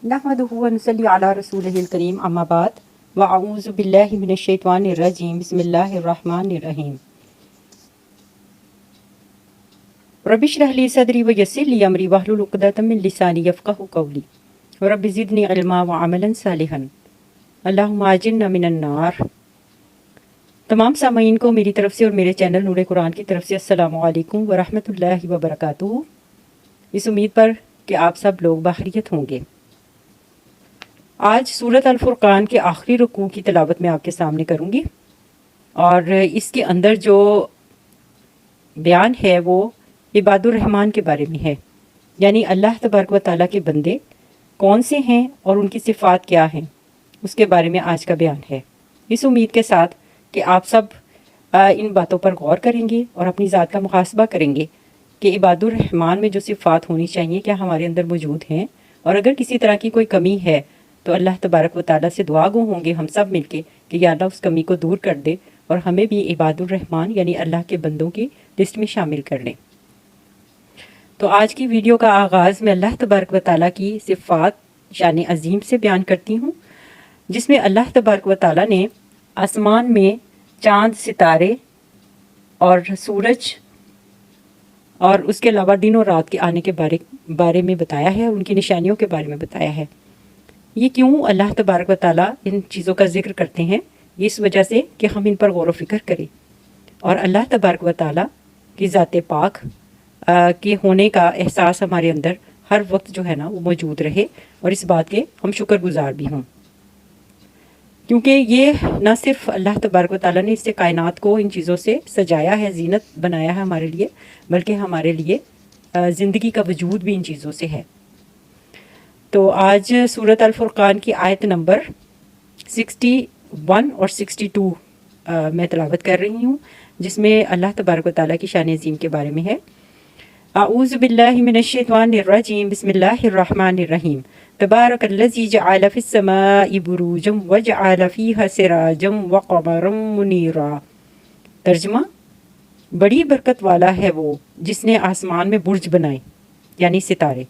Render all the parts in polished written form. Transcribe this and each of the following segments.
نحمدہ و نصلی علی رسولہ الکریم اما بعد واعوذ باللہ من الشیطان الرجیم بسم اللہ الرحمن الرحیم رب اشرح لی صدری ویسر لی امری واحلل عقدۃ من لسانی یفقہوا قولی رب زدنی علما وعملا صالحا اللہم اجرنا من النار۔ تمام سامعین کو میری طرف سے اور میرے چینل نور قرآن کی طرف سے السلام علیکم ورحمۃ اللہ وبرکاتہ، اس امید پر کہ آپ سب لوگ بخیریت ہوں گے۔ آج سورۃ الفرقان کے آخری رکوع کی تلاوت میں آپ کے سامنے کروں گی، اور اس کے اندر جو بیان ہے وہ عباد الرحمن کے بارے میں ہے، یعنی اللہ تبارک و تعالیٰ کے بندے کون سے ہیں اور ان کی صفات کیا ہیں، اس کے بارے میں آج کا بیان ہے۔ اس امید کے ساتھ کہ آپ سب ان باتوں پر غور کریں گے اور اپنی ذات کا محاسبہ کریں گے کہ عباد الرحمن میں جو صفات ہونی چاہیے کیا ہمارے اندر موجود ہیں، اور اگر کسی طرح کی کوئی کمی ہے تو اللہ تبارک و تعالیٰ سے دعا گو ہوں گے ہم سب مل کے کہ یا اللہ اس کمی کو دور کر دے اور ہمیں بھی عباد الرحمن یعنی اللہ کے بندوں کی لسٹ میں شامل کر لیں۔ تو آج کی ویڈیو کا آغاز میں اللہ تبارک و تعالیٰ کی صفات شان عظیم سے بیان کرتی ہوں، جس میں اللہ تبارک و تعالیٰ نے آسمان میں چاند، ستارے اور سورج اور اس کے علاوہ دن اور رات کے آنے کے بارے میں بتایا ہے، ان کی نشانیوں کے بارے میں بتایا ہے۔ یہ کیوں اللہ تبارک و تعالیٰ ان چیزوں کا ذکر کرتے ہیں؟ اس وجہ سے کہ ہم ان پر غور و فکر کریں اور اللہ تبارک و تعالیٰ کی ذات پاک کے ہونے کا احساس ہمارے اندر ہر وقت جو ہے نا وہ موجود رہے، اور اس بات کے ہم شکر گزار بھی ہوں، کیونکہ یہ نہ صرف اللہ تبارک و تعالیٰ نے اس سے کائنات کو ان چیزوں سے سجایا ہے، زینت بنایا ہے ہمارے لیے، بلکہ ہمارے لیے زندگی کا وجود بھی ان چیزوں سے ہے۔ تو آج سورۃ الفرقان کی آیت نمبر 61 اور 62 میں تلاوت کر رہی ہوں، جس میں اللہ تبارک و تعالیٰ کی شان عظیم کے بارے میں ہے۔ اعوذ باللہ من الشیطان الرجیم بسم اللہ الرحمن الرحیم تبارک الذی جعل فی السماء بروجا وجعل فیہا سراجا وقمرا منیرا۔ ترجمہ: بڑی برکت والا ہے وہ جس نے آسمان میں برج بنائے یعنی ستارے،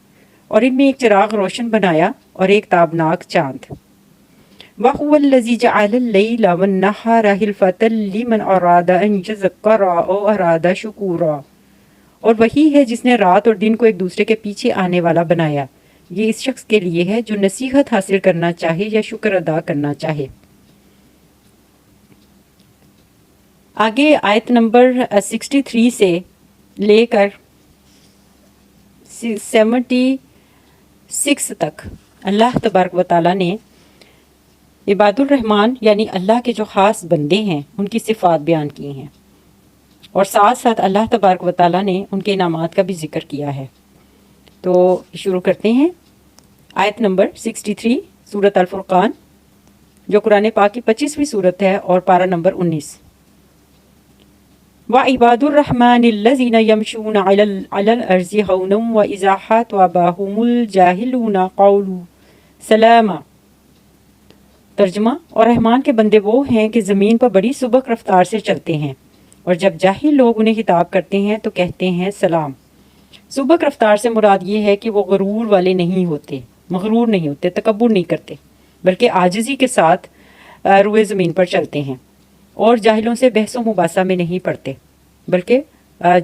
اور ان میں ایک چراغ روشن بنایا اور ایک تابناک چاند۔ وَهُوَ الَّذِي جَعَلَ اللَّيْلَ وَالنَّهَارَ خِلْفَةً لِمَنْ أَرَادَ أَنْ يَذَّكَّرَ أَوْ أَرَادَ شُكُورًا۔ اور وہی ہے جس نے رات اور دن کو ایک دوسرے کے پیچھے آنے والا بنایا، یہ اس شخص کے لیے ہے جو نصیحت حاصل کرنا چاہے یا شکر ادا کرنا چاہے۔ آگے آیت نمبر 63 سے لے کر 76 تک اللہ تبارک و تعالیٰ نے عباد الرحمن یعنی اللہ کے جو خاص بندے ہیں ان کی صفات بیان کی ہیں، اور ساتھ ساتھ اللہ تبارک و تعالیٰ نے ان کے انعامات کا بھی ذکر کیا ہے۔ تو شروع کرتے ہیں آیت نمبر 63 سورۃ الفرقان، جو قرآن پاک کی 25ویں سورت ہے اور پارہ نمبر 19۔ وَعِبَادُ الرَّحْمَنِ الَّذِينَ يَمْشُونَ عَلَى الْأَرْضِ هَوْنًا وَإِذَا خَاطَبَهُمُ الْجَاهِلُونَ قَالُوا سَلَامًا۔ ترجمہ: اور رحمان کے بندے وہ ہیں کہ زمین پر بڑی سبک رفتار سے چلتے ہیں، اور جب جاہل لوگ انہیں خطاب کرتے ہیں تو کہتے ہیں سلام۔ سبک رفتار سے مراد یہ ہے کہ وہ غرور والے نہیں ہوتے، مغرور نہیں ہوتے، تکبر نہیں کرتے، بلکہ عاجزی کے ساتھ روئے زمین پر چلتے ہیں، اور جاہلوں سے بحث و مباحثہ میں نہیں پڑتے، بلکہ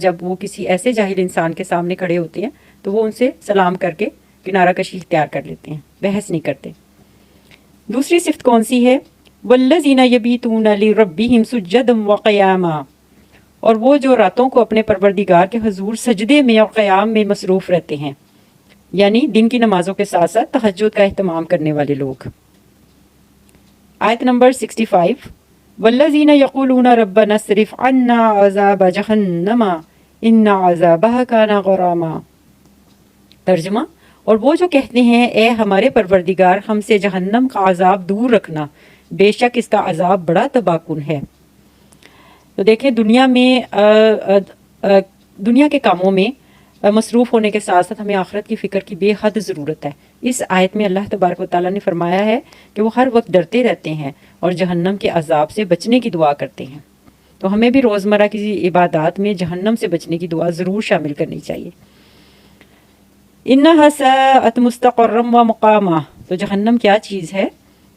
جب وہ کسی ایسے جاہل انسان کے سامنے کھڑے ہوتے ہیں تو وہ ان سے سلام کر کے کنارہ کشی اختیار کر لیتے ہیں، بحث نہیں کرتے۔ دوسری صفت کون سی ہے؟ وَالَّذِينَ يَبِيتُونَ لِرَبِّهِمْ سُجَّدًا وَقِيَامًا۔ اور وہ جو راتوں کو اپنے پروردگار کے حضور سجدے میں اور قیام میں مصروف رہتے ہیں، یعنی دن کی نمازوں کے ساتھ ساتھ تہجد کا اہتمام کرنے والے لوگ۔ آیت نمبر 65 وَالَّذِينَ يَقُولُونَ رَبَّنَا اصْرِفْ عَنَّا عَذَابَ جَهَنَّمَ إِنَّ عَذَابَهَا كَانَ غَرَامًا۔ ترجمہ: اور وہ جو کہتے ہیں اے ہمارے پروردگار ہم سے جہنم کا عذاب دور رکھنا، بے شک اس کا عذاب بڑا تباہ کن ہے۔ تو دیکھیں دنیا کے کاموں میں مصروف ہونے کے ساتھ ساتھ ہمیں آخرت کی فکر کی بے حد ضرورت ہے۔ اس آیت میں اللہ تبارک و تعالیٰ نے فرمایا ہے کہ وہ ہر وقت ڈرتے رہتے ہیں اور جہنم کے عذاب سے بچنے کی دعا کرتے ہیں۔ تو ہمیں بھی روزمرہ کی عبادات میں جہنم سے بچنے کی دعا ضرور شامل کرنی چاہیے۔ انہا ساءت مستقرا و مقاما۔ تو جہنم کیا چیز ہے؟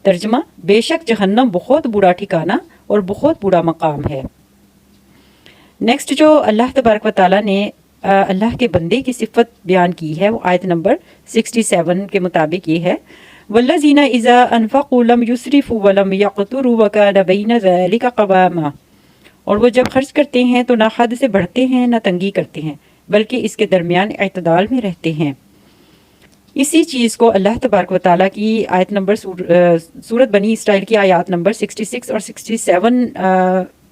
ترجمہ: بے شک جہنم بہت برا ٹھکانہ اور بہت برا مقام ہے۔ نیکسٹ جو اللہ تبارک و تعالیٰ نے اللہ کے بندے کی صفت بیان کی ہے وہ آیت نمبر 67 کے مطابق یہ ہے، والذین اذا انفقوا لم یسرفوا ولم یقتروا وکان بین ذلک قواما، اور وہ جب خرچ کرتے ہیں تو نہ حد سے بڑھتے ہیں نہ تنگی کرتے ہیں بلکہ اس کے درمیان اعتدال میں رہتے ہیں۔ اسی چیز کو اللہ تبارک و تعالیٰ کی آیت نمبر سورت بنی اسرائیل کی آیات نمبر 66 اور 67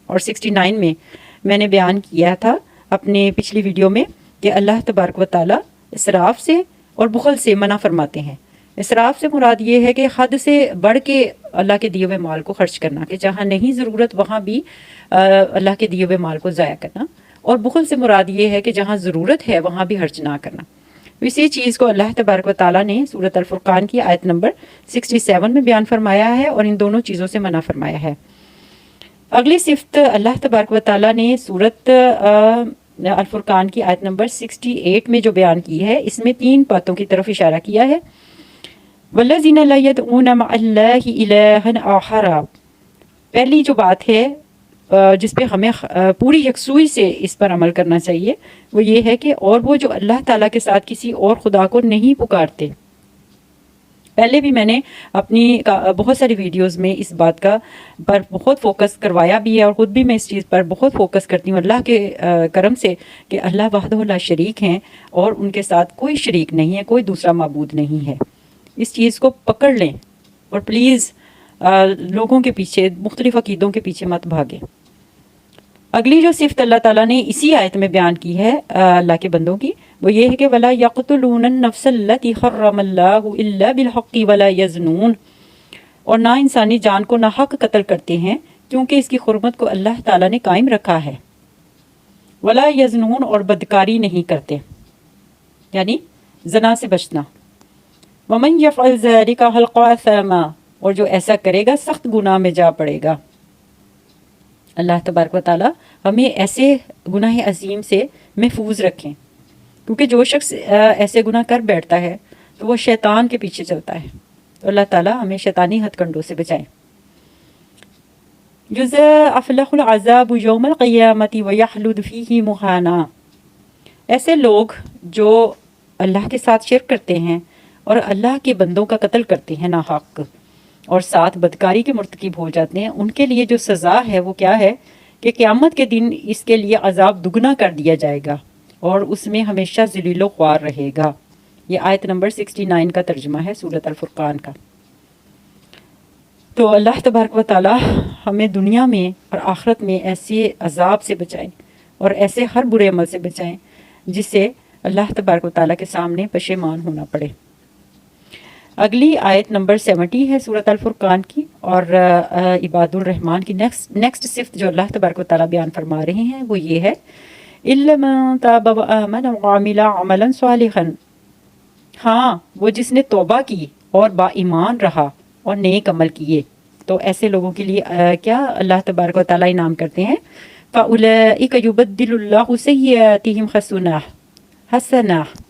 اور 69 میں نے بیان کیا تھا اپنے پچھلی ویڈیو میں کہ اللہ تبارک و تعالیٰ اسراف سے اور بخل سے منع فرماتے ہیں۔ اسراف سے مراد یہ ہے کہ حد سے بڑھ کے اللہ کے دیے ہوئے مال کو خرچ کرنا، کہ جہاں نہیں ضرورت وہاں بھی اللہ کے دیے ہوئے مال کو ضائع کرنا، اور بخل سے مراد یہ ہے کہ جہاں ضرورت ہے وہاں بھی خرچ نہ کرنا۔ اسی چیز کو اللہ تبارک و تعالیٰ نے سورۃ الفرقان کی آیت نمبر 67 میں بیان فرمایا ہے اور ان دونوں چیزوں سے منع فرمایا ہے۔ اگلی صفت اللہ تبارک و تعالیٰ نے سورۃ الفرقان کی آیت نمبر 68 میں جو بیان کی ہے، اس میں 3 باتوں کی طرف اشارہ کیا ہے۔ وَالَّذِينَ لَا يَدْعُونَ مَعَ اللَّهِ إِلَٰهًا آخَرَ، پہلی جو بات ہے جس پہ ہمیں پوری یکسوئی سے اس پر عمل کرنا چاہیے وہ یہ ہے کہ اور وہ جو اللہ تعالیٰ کے ساتھ کسی اور خدا کو نہیں پکارتے۔ پہلے بھی میں نے اپنی بہت ساری ویڈیوز میں اس بات پر بہت فوکس کروایا بھی ہے، اور خود بھی میں اس چیز پر بہت فوکس کرتی ہوں اللہ کے کرم سے کہ اللہ وحدہ لا شریک ہیں اور ان کے ساتھ کوئی شریک نہیں ہے، کوئی دوسرا معبود نہیں ہے۔ اس چیز کو پکڑ لیں اور پلیز لوگوں کے پیچھے، مختلف عقیدوں کے پیچھے مت بھاگیں۔ اگلی جو صفت اللہ تعالیٰ نے اسی آیت میں بیان کی ہے اللہ کے بندوں کی، وہ یہ ہے کہ وَلَا يَقْتُلُونَ النَّفْسَ الَّتِي حَرَّمَ اللَّهُ إِلَّا بِالْحَقِّ وَلَا يَزْنُونَ، اور نہ انسانی جان کو ناحق قتل کرتے ہیں کیونکہ اس کی حرمت کو اللہ تعالیٰ نے قائم رکھا ہے۔ وَلَا يَزْنُونَ، اور بدکاری نہیں کرتے، یعنی زنا سے بچنا۔ وَمَنْ يَفْعَلْ ذَلِكَ يَلْقَ أَثَامًا، اور جو ایسا کرے گا سخت گناہ میں جا پڑے گا۔ اللہ تبارک و تعالیٰ ہمیں ایسے گناہ عظیم سے محفوظ رکھیں، کیونکہ جو شخص ایسے گناہ کر بیٹھتا ہے تو وہ شیطان کے پیچھے چلتا ہے، تو اللہ تعالیٰ ہمیں شیطانی ہتھ کنڈوں سے بچائیں۔ یضاعف لہ العذاب یوم القیامۃ ویخلد فیہ مہانا، ایسے لوگ جو اللہ کے ساتھ شرک کرتے ہیں اور اللہ کے بندوں کا قتل کرتے ہیں ناحق، اور ساتھ بدکاری کے مرتکب ہو جاتے ہیں، ان کے لیے جو سزا ہے وہ کیا ہے کہ قیامت کے دن اس کے لیے عذاب دگنا کر دیا جائے گا اور اس میں ہمیشہ ذلیل و خوار رہے گا۔ یہ آیت نمبر 69 کا ترجمہ ہے سورۃ الفرقان کا۔ تو اللہ تبارک و تعالی ہمیں دنیا میں اور آخرت میں ایسے عذاب سے بچائیں اور ایسے ہر برے عمل سے بچائیں جس سے اللہ تبارک و تعالیٰ کے سامنے پشیمان ہونا پڑے۔ اگلی آیت نمبر 70 ہے سورۃ الفرقان کی، اور عباد الرحمن کی نیکسٹ صفت جو اللہ تبارک و تعالیٰ بیان فرما رہے ہیں وہ یہ ہے، إِلَّا مَن تَابَ وَآمَنَ وَعَمِلَ عَمَلًا صَالِحًا، ہاں وہ جس نے توبہ کی اور با ایمان رہا اور نیک عمل کیے، تو ایسے لوگوں کے لیے کیا اللہ تبارک و تعالیٰ انعام کرتے ہیں، فَأُولَئِكَ يُبَدِّلُ اللَّهُ سَيِّئَاتِهِمْ حَسَنَاتٍ،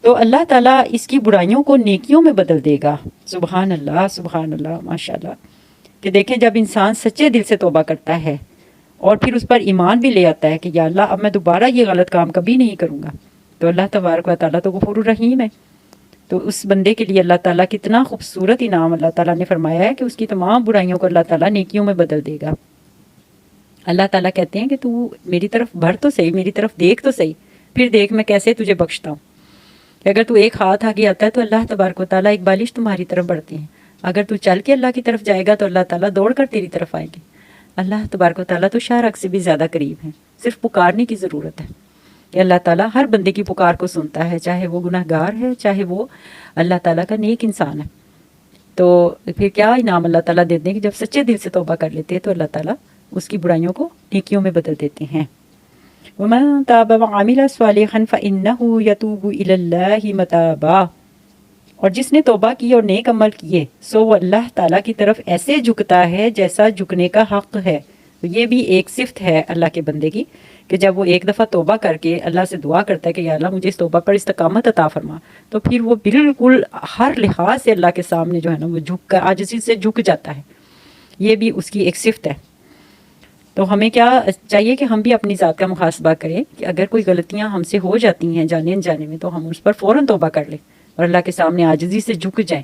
تو اللہ تعالیٰ اس کی برائیوں کو نیکیوں میں بدل دے گا۔ سبحان اللہ ماشاءاللہ، کہ دیکھیں جب انسان سچے دل سے توبہ کرتا ہے اور پھر اس پر ایمان بھی لے آتا ہے کہ یا اللہ اب میں دوبارہ یہ غلط کام کبھی نہیں کروں گا، تو اللہ تبارک و تعالیٰ تو غفور الرحیم ہے، تو اس بندے کے لیے اللہ تعالیٰ کتنا خوبصورت انعام اللہ تعالیٰ نے فرمایا ہے کہ اس کی تمام برائیوں کو اللہ تعالیٰ نیکیوں میں بدل دے گا۔ اللہ تعالیٰ کہتے ہیں کہ تو میری طرف بڑھ تو صحیح، میری طرف دیکھ تو صحیح، پھر دیکھ میں کیسے تجھے بخشتا ہوں۔ اگر تو ایک ہاتھ آگے آتا ہے تو اللہ تبارک و تعالیٰ ایک بالش تمہاری طرف بڑھتے ہیں، اگر تو چل کے اللہ کی طرف جائے گا تو اللہ تعالیٰ دوڑ کر تیری طرف آئیں گے۔ اللہ تبارک و تعالیٰ تو شارق سے بھی زیادہ قریب ہیں، صرف پکارنے کی ضرورت ہے کہ اللہ تعالیٰ ہر بندے کی پکار کو سنتا ہے، چاہے وہ گناہ گار ہے چاہے وہ اللہ تعالیٰ کا نیک انسان ہے۔ تو پھر کیا انعام اللہ تعالیٰ دیتے ہیں کہ جب سچے دل سے توبہ کر لیتے ہیں تو اللہ تعالیٰ اس کی برائیوں کو نیکیوں میں بدل دیتے ہیں۔ وَمَن تَابَ وَعَمِلَ صَالِحًا فَإِنَّهُ يَتُوبُ إِلَى اللَّهِ مَتَابًا، اور جس نے توبہ کی اور نیک عمل کیے سو وہ اللہ تعالیٰ کی طرف ایسے جھکتا ہے جیسا جھکنے کا حق ہے، تو یہ بھی ایک صفت ہے اللہ کے بندے کی کہ جب وہ ایک دفعہ توبہ کر کے اللہ سے دعا کرتا ہے کہ یا اللہ مجھے اس توبہ پر استقامت عطا فرما، تو پھر وہ بالکل ہر لحاظ سے اللہ کے سامنے جو ہے نا وہ جھک کر عاجزی سے جھک جاتا ہے. یہ بھی اس کی ایک صفت ہے. تو ہمیں کیا چاہیے کہ ہم بھی اپنی ذات کا محاسبہ کریں کہ اگر کوئی غلطیاں ہم سے ہو جاتی ہیں جانے انجانے میں تو ہم اس پر فوراً توبہ کر لیں اور اللہ کے سامنے عاجزی سے جھک جائیں،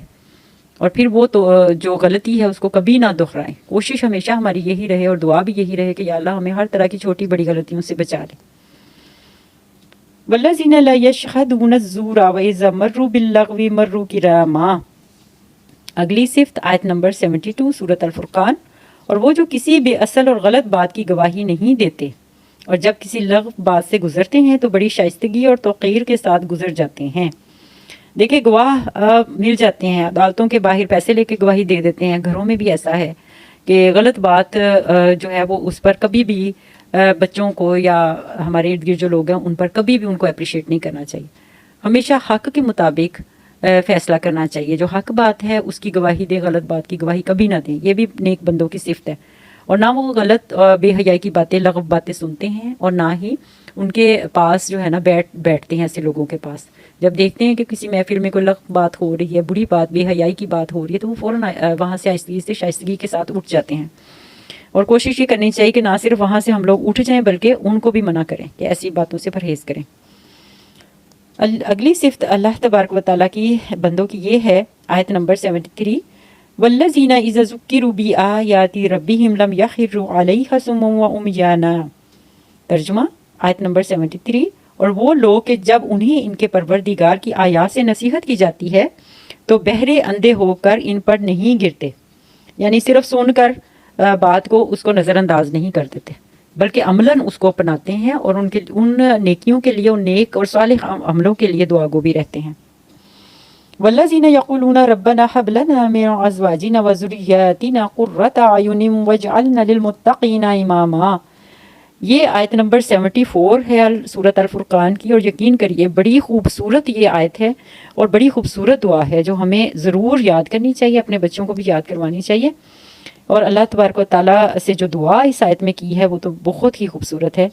اور پھر وہ تو جو غلطی ہے اس کو کبھی نہ دہرائیں. کوشش ہمیشہ ہماری یہی رہے اور دعا بھی یہی رہے کہ یا اللہ ہمیں ہر طرح کی چھوٹی بڑی غلطیوں سے بچا لے. وَالَّذِينَ لَا يَشْهَدُونَ الزُّورَ وَإِذَا مَرُّوا بِاللَّغْوِ مَرُّوا كِرَامًا. اگلی صفت آیت نمبر 72 سورۃ الفرقان. اور وہ جو کسی بے اصل اور غلط بات کی گواہی نہیں دیتے اور جب کسی لغو بات سے گزرتے ہیں تو بڑی شائستگی اور توقیر کے ساتھ گزر جاتے ہیں. دیکھیں گواہ مل جاتے ہیں، عدالتوں کے باہر پیسے لے کے گواہی دے دیتے ہیں. گھروں میں بھی ایسا ہے کہ غلط بات جو ہے وہ اس پر کبھی بھی بچوں کو یا ہمارے ارد گرد جو لوگ ہیں ان پر کبھی بھی ان کو اپریشیٹ نہیں کرنا چاہیے. ہمیشہ حق کے مطابق فیصلہ کرنا چاہیے. جو حق بات ہے اس کی گواہی دے، غلط بات کی گواہی کبھی نہ دیں. یہ بھی نیک بندوں کی صفت ہے. اور نہ وہ غلط بے حیائی کی باتیں لغو باتیں سنتے ہیں اور نہ ہی ان کے پاس جو ہے نا بیٹھتے ہیں ایسے لوگوں کے پاس. جب دیکھتے ہیں کہ کسی محفل میں کوئی لغو بات ہو رہی ہے، بری بات، بے حیائی کی بات ہو رہی ہے، تو وہ فوراً وہاں سے آہستگی سے شائستگی کے ساتھ اٹھ جاتے ہیں. اور کوشش یہ کرنی چاہیے کہ نہ صرف وہاں سے ہم لوگ اٹھ جائیں بلکہ ان کو بھی منع کریں کہ ایسی باتوں سے پرہیز کریں. اگلی صفت اللہ تبارک و تعالیٰ کی بندوں کی یہ ہے آیت نمبر 73. والذین اذا ذکروا بآیات ربہم لم یخروا علیہا صما وعمیانا. ترجمہ آیت نمبر 73. اور وہ لوگ کہ جب انہیں ان کے پروردگار کی آیات سے نصیحت کی جاتی ہے تو بہرے اندھے ہو کر ان پر نہیں گرتے، یعنی صرف سن کر بات کو اس کو نظر انداز نہیں کر دیتے بلکہ عملاً اس کو اپناتے ہیں اور ان نیکیوں کے لیے، ان نیک اور صالح عملوں کے لیے دعا گو بھی رہتے ہیں. والذین یقولون ربنا هب لنا من ازواجنا وذریاتنا قرۃ اعین واجعلنا للمتقین اماما. یہ آیت نمبر 74 ہے سورۃ الفرقان کی، اور یقین کریے بڑی خوبصورت یہ آیت ہے اور بڑی خوبصورت دعا ہے جو ہمیں ضرور یاد کرنی چاہیے، اپنے بچوں کو بھی یاد کروانی چاہیے. اور اللہ تبارک و تعالیٰ سے جو دعا اس آیت میں کی ہے وہ تو بہت ہی خوبصورت ہے.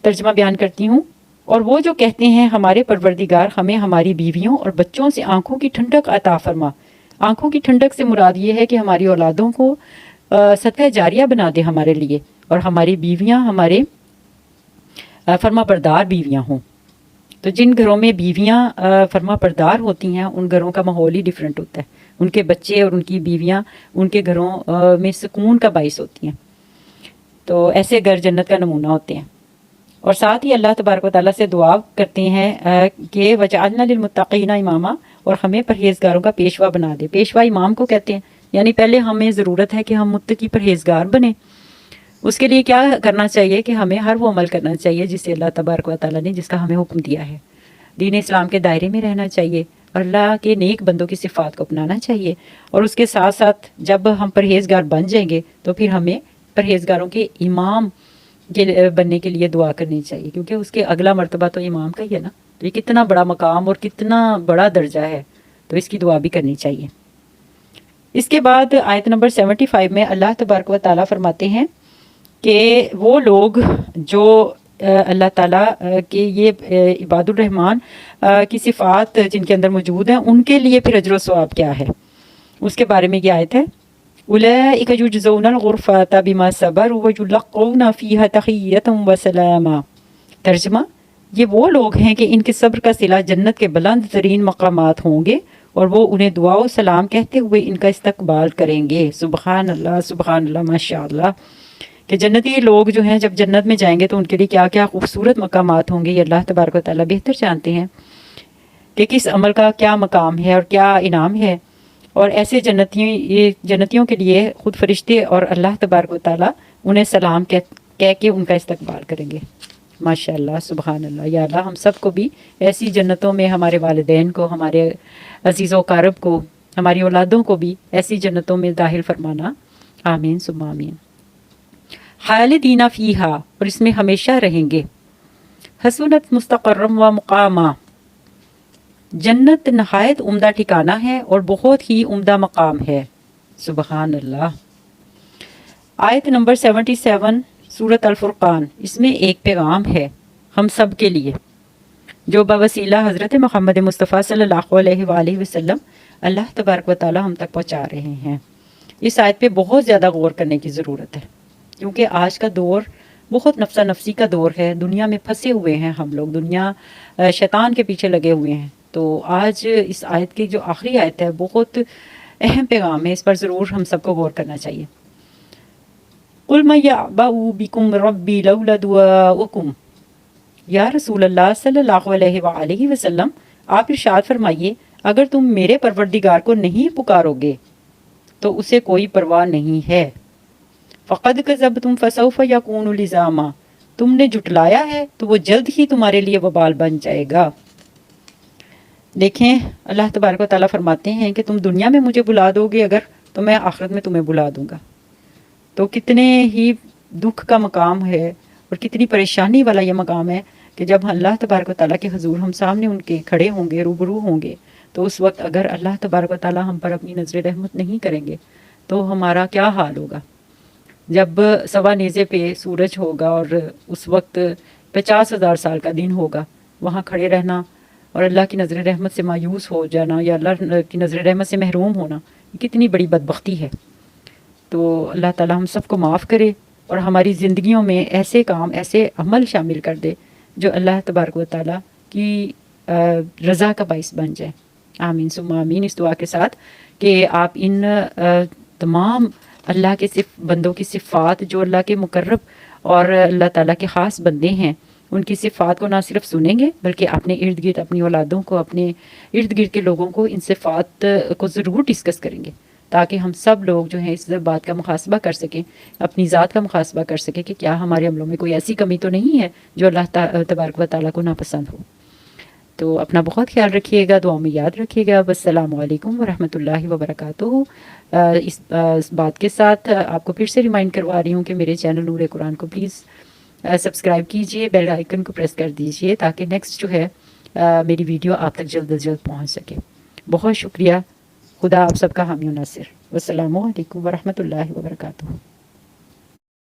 ترجمہ بیان کرتی ہوں. اور وہ جو کہتے ہیں ہمارے پروردگار ہمیں ہماری بیویوں اور بچوں سے آنکھوں کی ٹھنڈک عطا فرما. آنکھوں کی ٹھنڈک سے مراد یہ ہے کہ ہماری اولادوں کو صدقہ جاریہ بنا دے ہمارے لیے، اور ہماری بیویاں ہمارے فرما بردار بیویاں ہوں. تو جن گھروں میں بیویاں فرما بردار ہوتی ہیں ان گھروں کا ماحول ہی ڈیفرنٹ ہوتا ہے. ان کے بچے اور ان کی بیویاں ان کے گھروں میں سکون کا باعث ہوتی ہیں. تو ایسے گھر جنت کا نمونہ ہوتے ہیں. اور ساتھ ہی اللہ تبارک و تعالیٰ سے دعا کرتے ہیں کہ وجعلنا للمتقین اماما، اور ہمیں پرہیزگاروں کا پیشوا بنا دے. پیشوا امام کو کہتے ہیں، یعنی پہلے ہمیں ضرورت ہے کہ ہم متقی پرہیزگار بنیں. اس کے لیے کیا کرنا چاہیے کہ ہمیں ہر وہ عمل کرنا چاہیے جسے اللہ تبارک و تعالیٰ نے جس کا ہمیں حکم دیا ہے. دین اسلام کے دائرے میں رہنا چاہیے اور اللہ کے نیک بندوں کی صفات کو اپنانا چاہیے. اور اس کے ساتھ ساتھ جب ہم پرہیزگار بن جائیں گے تو پھر ہمیں پرہیزگاروں کے امام کے بننے کے لیے دعا کرنی چاہیے، کیونکہ اس کے اگلا مرتبہ تو امام کا ہی ہے نا. تو یہ کتنا بڑا مقام اور کتنا بڑا درجہ ہے، تو اس کی دعا بھی کرنی چاہیے. اس کے بعد آیت نمبر 75 میں اللہ تبارک و تعالیٰ فرماتے ہیں کہ وہ لوگ جو اللہ تعالیٰ کے یہ عباد الرحمن کی صفات جن کے اندر موجود ہیں ان کے لیے پھر اجر و ثواب کیا ہے، اس کے بارے میں یہ آیت ہے. اولئک یجزون الغرفۃ بما صبروا ویلقون فیہا تحیۃ وسلاما. ترجمہ یہ وہ لوگ ہیں کہ ان کے صبر کا صلہ جنت کے بلند ترین مقامات ہوں گے اور وہ انہیں دعا و سلام کہتے ہوئے ان کا استقبال کریں گے. سبحان اللہ ماشاء اللہ. کہ جنتی لوگ جو ہیں جب جنت میں جائیں گے تو ان کے لیے کیا کیا خوبصورت مقامات ہوں گے، یہ اللہ تبارک و تعالیٰ بہتر جانتے ہیں کہ کس عمل کا کیا مقام ہے اور کیا انعام ہے. اور ایسے جنتیوں کے لیے خود فرشتے اور اللہ تبارک و تعالیٰ انہیں سلام کہہ کے ان کا استقبال کریں گے. ماشاء اللہ سبحان اللہ. یا اللہ ہم سب کو بھی ایسی جنتوں میں، ہمارے والدین کو، ہمارے عزیز و اقارب کو، ہماری اولادوں کو بھی ایسی جنتوں میں داخل فرمانا. آمین ثم آمین. خالدین فیہا، اور اس میں ہمیشہ رہیں گے. حسنت مستقرم و مقامہ، جنت نہایت عمدہ ٹھکانہ ہے اور بہت ہی عمدہ مقام ہے. سبحان اللہ. آیت نمبر 77 سورۃ الفرقان، اس میں ایک پیغام ہے ہم سب کے لیے جو بوسیلہ حضرت محمد مصطفیٰ صلی اللہ علیہ وآلہ وسلم اللہ تبارک و تعالی ہم تک پہنچا رہے ہیں۔ اس آیت پہ بہت زیادہ غور کرنے کی ضرورت ہے، کیونکہ آج کا دور بہت نفسا نفسی کا دور ہے، دنیا میں پھنسے ہوئے ہیں ہم لوگ، دنیا شیطان کے پیچھے لگے ہوئے ہیں۔ تو آج اس آیت کی جو آخری آیت ہے بہت اہم پیغام ہے، اس پر ضرور ہم سب کو غور کرنا چاہیے۔ قُلْ مَن يَعْبَأُ بِكُمْ رَبِّي لَوْلَا دُعَاؤُكُمْ، یا رسول اللہ صلی اللہ علیہ وآلہ وسلم آپ ارشاد فرمائیے اگر تم میرے پروردگار کو نہیں پکارو گے تو اسے کوئی پرواہ نہیں ہے۔ فَقَدْ كَذَبْتُمْ فَسَوْفَ يَكُونُ لِزَامًا، تم نے جھٹلایا ہے تو وہ جلد ہی تمہارے لیے وبال بن جائے گا۔ دیکھیں اللہ تبارک و تعالیٰ فرماتے ہیں کہ تم دنیا میں مجھے بلا دو گے اگر، تو میں آخرت میں تمہیں بلا دوں گا۔ تو کتنے ہی دکھ کا مقام ہے اور کتنی پریشانی والا یہ مقام ہے کہ جب اللہ تبارک و تعالیٰ کے حضور ہم سامنے ان کے کھڑے ہوں گے، روبرو ہوں گے، تو اس وقت اگر اللہ تبارک و تعالیٰ ہم پر اپنی نظر رحمت نہیں کریں گے تو ہمارا کیا حال ہوگا۔ جب سوا نیزے پہ سورج ہوگا اور اس وقت 50,000 سال کا دن ہوگا، وہاں کھڑے رہنا اور اللہ کی نظر رحمت سے مایوس ہو جانا یا اللہ کی نظر رحمت سے محروم ہونا، کتنی بڑی بدبختی ہے۔ تو اللہ تعالیٰ ہم سب کو معاف کرے اور ہماری زندگیوں میں ایسے کام، ایسے عمل شامل کر دے جو اللہ تبارک و تعالیٰ کی رضا کا باعث بن جائے۔ آمین ثم آمین، اس دعا کے ساتھ کہ آپ ان تمام اللہ کے بندوں کی صفات جو اللہ کے مقرب اور اللہ تعالیٰ کے خاص بندے ہیں، ان کی صفات کو نہ صرف سنیں گے بلکہ اپنے ارد گرد، اپنی اولادوں کو، اپنے ارد گرد کے لوگوں کو ان صفات کو ضرور ڈسکس کریں گے، تاکہ ہم سب لوگ جو ہیں اس بات کا محاسبہ کر سکیں، اپنی ذات کا محاسبہ کر سکیں کہ کیا ہمارے عملوں میں کوئی ایسی کمی تو نہیں ہے جو اللہ تبارک و تعالیٰ کو ناپسند ہو۔ تو اپنا بہت خیال رکھیے گا، دعاؤں میں یاد رکھیے گا۔ السلام علیکم ورحمۃ اللہ وبرکاتہ۔ اس بات کے ساتھ آپ کو پھر سے ریمائنڈ کروا رہی ہوں کہ میرے چینل نور قرآن کو پلیز سبسکرائب کیجئے، بیل آئیکن کو پریس کر دیجئے تاکہ نیکسٹ جو ہے میری ویڈیو آپ تک جلد از جلد پہنچ سکے۔ بہت شکریہ، خدا آپ سب کا حامی و ناصر۔ والسلام علیکم ورحمۃ اللہ وبرکاتہ۔